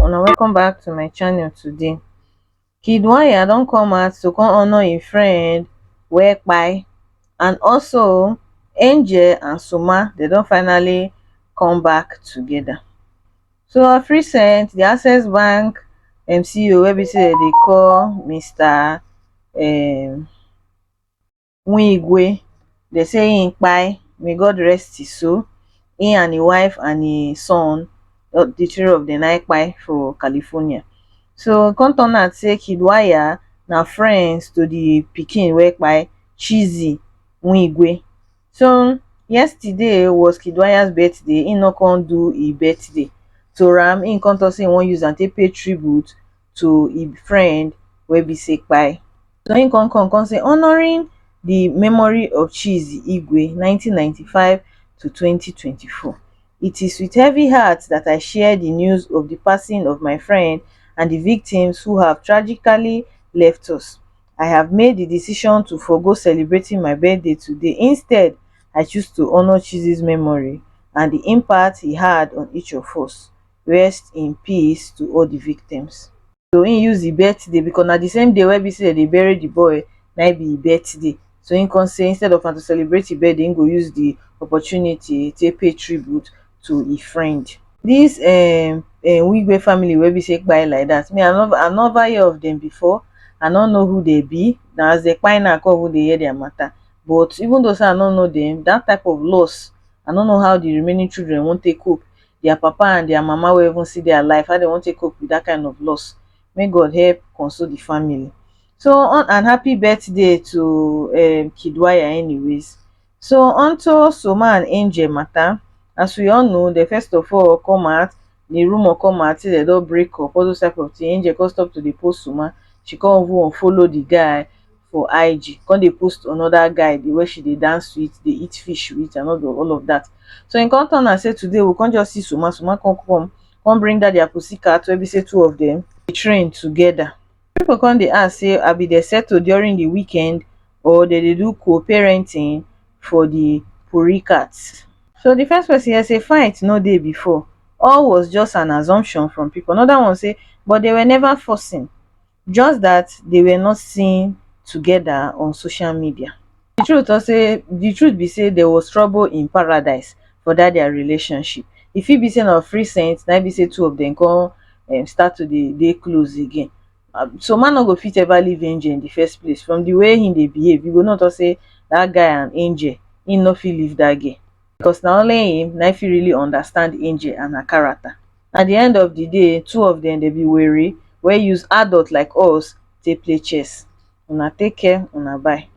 una welcome back to my channel today. Kiddwaya don't come out to come honor a friend wey kpai, and also Angel and Soma they don't finally come back together. So of recent, the Access Bank CEO wey be say they call Mr. um Nwigwe, they say him kpai, may God rest his soul. He and his wife and his son, the three of them na kpai for California. So come turn out say Kiddwaya na friends to the pikin wey kpai, Chizzy Nwigwe. So yesterday was Kiddwaya's birthday. He no come do his birthday to am. He come talk say he wan use am take pay tribute to his friend wey be say kpai. So he come say honoring the memory of Chizzy Igwe 1995 to 2024. It is with heavy heart that I share the news of the passing of my friend and the victims who have tragically left us. I have made the decision to forego celebrating my birthday today. Instead, I choose to honor Chizzy's memory and the impact he had on each of us. Rest in peace to all the victims. So he use the birthday because na the same day wey be say they bury the boy, na be him birthday. So he come say instead of am to celebrate his birthday, he go use the opportunity to pay tribute to his friend. This Wigwe family wey be say kpai like that, me I never hear of them before. I no know who they be. Na as they kpai now I come even dey hear their matter. But even though say I no know them, that type of loss, I don't know how the remaining children wan take cope. Their papa and their mama will even see their life, how they wan take cope with that kind of loss. May God help console the family. So on and happy birthday to Kiddwaya anyways. So onto Soma and Angel matter. As we all know, the first of all come out, the rumor come out say they don break up, all those type of thing. Angel come stop to dey post Soma. She come even unfollow the guy for IG. Come dey post another guy, the way she dey dance with, dey eat fish with, and all of that. So in come turn and say today we come just see Soma. Soma come bring that their pussycat wey be say two of them dey train together. People come dey ask say abi dey settle during the weekend or dey do co-parenting for the pussycats. So the first person here say fight no dey before, all was just an assumption from people. Another one say but they were never forcing, just that they were not seen together on social media. The truth be say there was trouble in paradise for that their relationship. E fit be say na free sense na be say two of them come start to dey close again. So man no go fit ever leave Angel in the first place. From the way he dey behave, you go know to say that guy and Angel, he no fit leave that girl, because na only him na fit really understand Angel and her character. At the end of the day, two of them dey be wary wey use adult like us take play chess. Una take care, una bye.